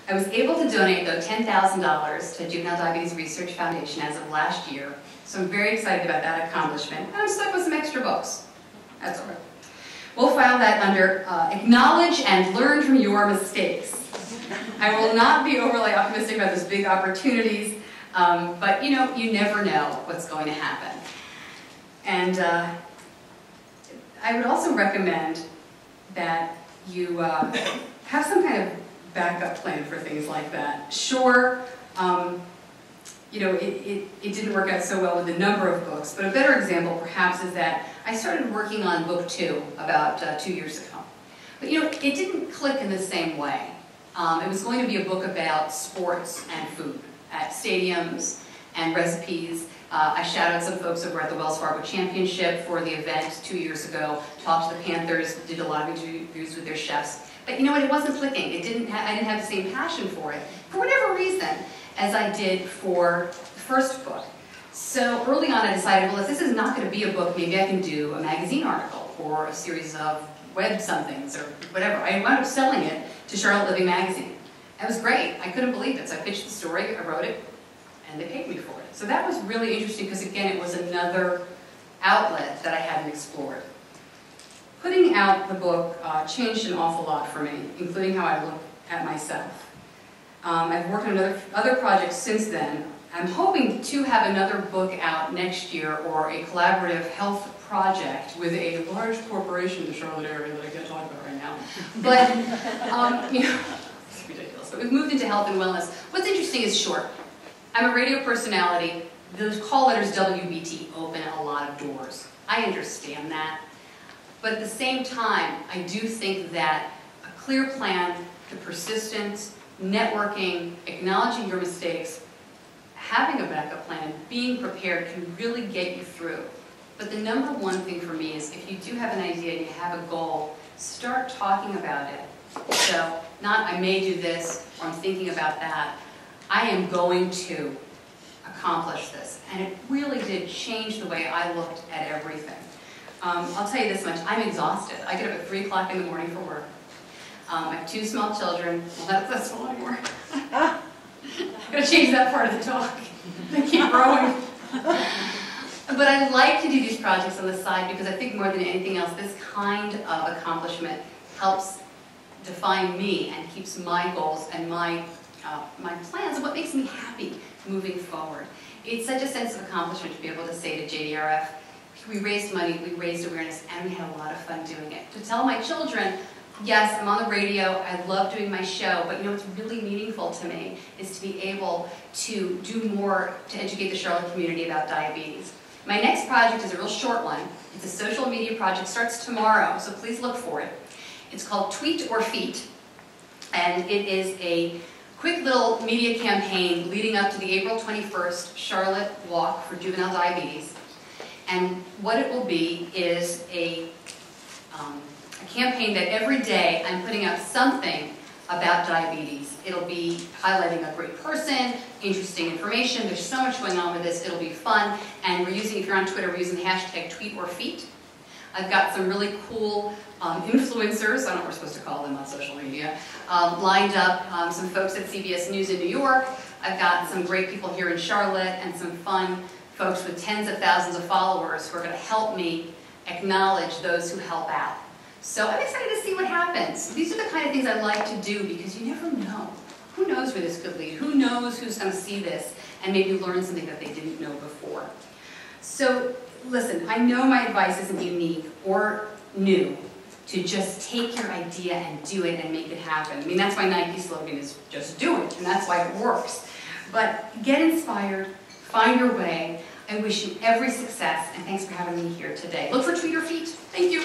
I was able to donate, though, $10,000 to Juvenile Diabetes Research Foundation as of last year, so I'm very excited about that accomplishment, and I'm stuck with some extra books. That's all right. We'll file that under acknowledge and learn from your mistakes. I will not be overly optimistic about those big opportunities, but you know, you never know what's going to happen. And I would also recommend that you have some kind of backup plan for things like that. Sure, you know, it didn't work out so well with the number of books, but a better example perhaps is that I started working on book 2 about 2 years ago. But you know, it didn't click in the same way. It was going to be a book about sports and food at stadiums and recipes. I shouted out some folks over at the Wells Fargo Championship for the event 2 years ago, talked to the Panthers, did a lot of interviews with their chefs. But you know what, it wasn't clicking. I didn't have the same passion for it, for whatever reason, as I did for the first book. So early on I decided, well, if this is not going to be a book, maybe I can do a magazine article or a series of web somethings or whatever. I wound up selling it to Charlotte Living magazine. It was great. I couldn't believe it. So I pitched the story, I wrote it, and they paid me for it. So that was really interesting because, again, it was another outlet that I hadn't explored. Putting out the book changed an awful lot for me, including how I look at myself. I've worked on other projects since then. I'm hoping to have another book out next year, or a collaborative health project with a large corporation in the Charlotte area that I can't talk about right now. But, you know, it's ridiculous. But we've moved into health and wellness. What's interesting is short. I'm a radio personality. Those call letters WBT open a lot of doors. I understand that. But at the same time, I do think that a clear plan, the persistence, networking, acknowledging your mistakes, having a backup plan, being prepared can really get you through. But the number one thing for me is if you do have an idea and you have a goal, start talking about it. So, not I may do this, or I'm thinking about that. I am going to accomplish this. And it really did change the way I looked at everything. I'll tell you this much, I'm exhausted. I get up at 3 o'clock in the morning for work. I have 2 small children. Well, that's small anymore. I'm going to change that part of the talk. They keep growing. But I like to do these projects on the side because I think more than anything else, this kind of accomplishment helps define me and keeps my goals and my plans and what makes me happy moving forward. It's such a sense of accomplishment to be able to say to JDRF, we raised money, we raised awareness, and we had a lot of fun doing it. To tell my children, yes, I'm on the radio, I love doing my show, but you know what's really meaningful to me is to be able to do more to educate the Charlotte community about diabetes. My next project is a real short one. It's a social media project, starts tomorrow, so please look for it. It's called Tweet or Feet, and it is a quick little media campaign leading up to the April 21st Charlotte Walk for Juvenile Diabetes. And what it will be is a campaign that every day I'm putting out something about diabetes. It'll be highlighting a great person, interesting information. There's so much going on with this. It'll be fun. And we're using, if you're on Twitter, we're using the hashtag #TweetOrFeet. I've got some really cool influencers, I don't know what we're supposed to call them on social media, lined up, some folks at CBS News in New York. I've got some great people here in Charlotte and some fun folks with tens of thousands of followers who are going to help me acknowledge those who help out. So I'm excited to see what happens. These are the kind of things I like to do because you never know. Who knows where this could lead? Who knows who's going to see this and maybe learn something that they didn't know before? So listen, I know my advice isn't unique or new to just take your idea and do it and make it happen. I mean, that's why Nike's slogan is just do it, and that's why it works. But get inspired, find your way. I wish you every success, and thanks for having me here today. Look for Tweet or Feet. Thank you.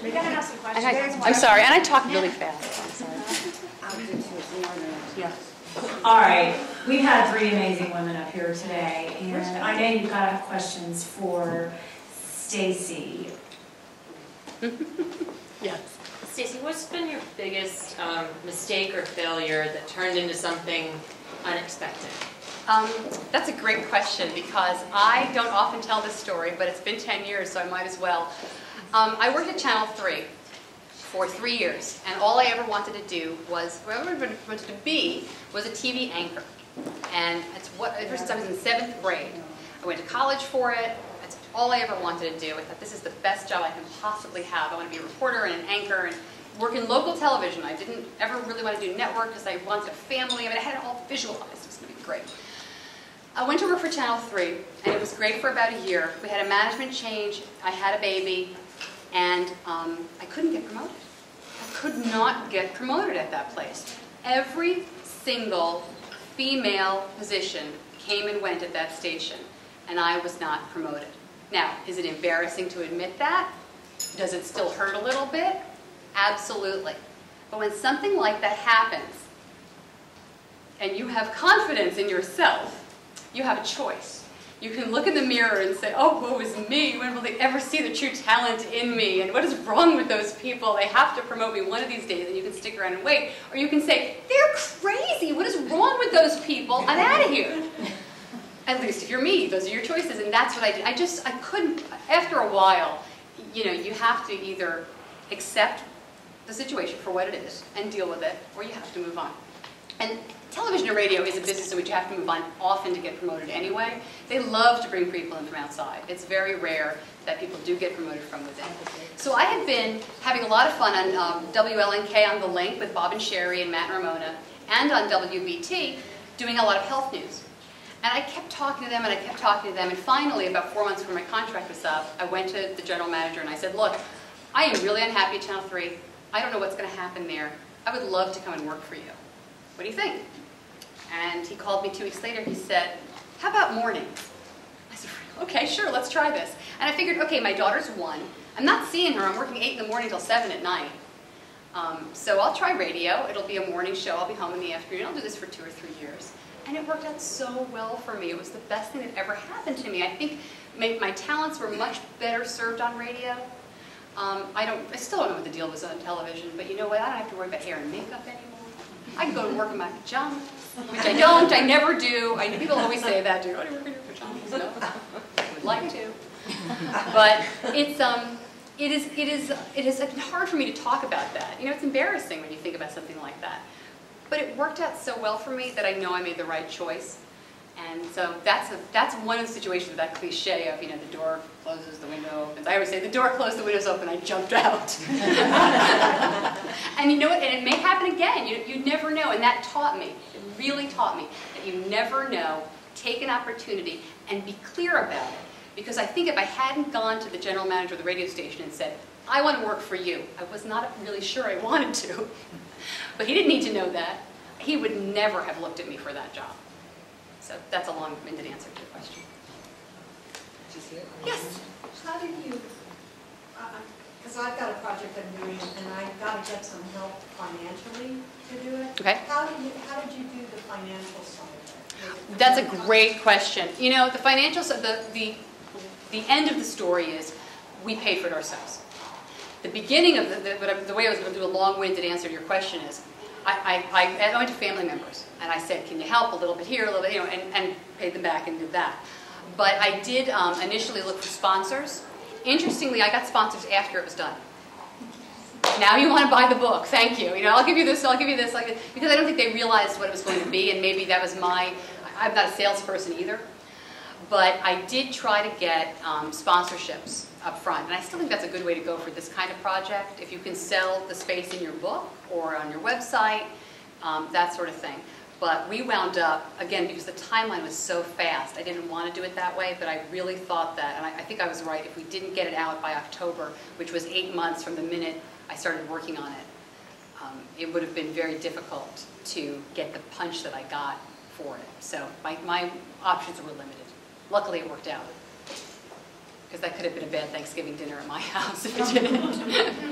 We gotta ask some questions. I'm sorry, and I talk really fast. I'm sorry. Yeah. All right, we've had 3 amazing women up here today, and I know you've got to have questions for Stacy. Yes. Stacy, what's been your biggest mistake or failure that turned into something unexpected? That's a great question because I don't often tell this story, but it's been 10 years, so I might as well. I worked at Channel 3 for 3 years, and all I ever wanted to do was, what I wanted to be was a TV anchor. And it's what, ever since I was in 7th grade, I went to college for it. That's all I ever wanted to do. I thought this is the best job I can possibly have. I want to be a reporter and an anchor and work in local television. I didn't ever really want to do network because I wanted a family. I mean, I had it all visualized. It was going to be great. I went to work for Channel 3, and it was great for about a year. We had a management change. I had a baby, and I couldn't get promoted. I could not get promoted at that place. Every single female position came and went at that station, and I was not promoted. Now, is it embarrassing to admit that? Does it still hurt a little bit? Absolutely. But when something like that happens, and you have confidence in yourself, you have a choice. You can look in the mirror and say, oh, woe is me. When will they ever see the true talent in me? And what is wrong with those people? They have to promote me one of these days, and you can stick around and wait. Or you can say, they're crazy. What is wrong with those people? I'm out of here. At least if you're me, those are your choices. And that's what I did. I couldn't, after a while, you know, you have to either accept the situation for what it is and deal with it, or you have to move on. And television and radio is a business in which you have to move on often to get promoted anyway. They love to bring people in from outside. It's very rare that people do get promoted from within. So I had been having a lot of fun on WLNK on The Link with Bob and Sherry and Matt and Ramona, and on WBT doing a lot of health news. And I kept talking to them and I kept talking to them, and finally, about 4 months before my contract was up, I went to the general manager and I said, look, I am really unhappy at Channel 3. I don't know what's going to happen there. I would love to come and work for you. What do you think? And he called me 2 weeks later. He said, how about mornings? I said, okay, sure, let's try this. And I figured, okay, my daughter's 1. I'm not seeing her. I'm working 8 in the morning till 7 at night. So I'll try radio. It'll be a morning show. I'll be home in the afternoon. I'll do this for 2 or 3 years. And it worked out so well for me. It was the best thing that ever happened to me. I think my talents were much better served on radio. I still don't know what the deal was on television, but you know what? I don't have to worry about hair and makeup anymore. I can go to work in my pajamas, which I don't. I never do. People always say that, do you want to work in your pajamas? No, I would like to. But it is hard for me to talk about that. You know, it's embarrassing when you think about something like that. But it worked out so well for me that I know I made the right choice. And so that's one of the situations with that cliche of, you know, the door closes, the window opens. I always say, the door closed, the window's open, I jumped out. And you know what, and it may happen again. You never know, and that taught me, it really taught me, that you never know. Take an opportunity and be clear about it. Because I think if I hadn't gone to the general manager of the radio station and said, I want to work for you, I was not really sure I wanted to. But he didn't need to know that. He would never have looked at me for that job. So that's a long-winded answer to your question. Yes? How did you, because I've got a project I'm doing and I've got to get some help financially to do it. Okay. How did you do the financial side of it? That's a great question. You know, the financial side, the end of the story is we paid for it ourselves. The beginning of the way I was going to do a long-winded answer to your question is, I went to family members and I said, can you help a little bit here, a little bit, you know, and paid them back and did that. But I did initially look for sponsors. Interestingly, I got sponsors after it was done. Now you want to buy the book, thank you. You know, I'll give you this, I'll give you this, because I don't think they realized what it was going to be, and maybe that was I'm not a salesperson either. But I did try to get sponsorships up front, and I still think that's a good way to go for this kind of project. If you can sell the space in your book or on your website, that sort of thing. But we wound up, again, because the timeline was so fast, I didn't want to do it that way, but I really thought that, and I think I was right, if we didn't get it out by October, which was 8 months from the minute I started working on it, it would have been very difficult to get the punch that I got for it. So my options were limited. Luckily, it worked out. Because that could have been a bad Thanksgiving dinner at my house if it didn't.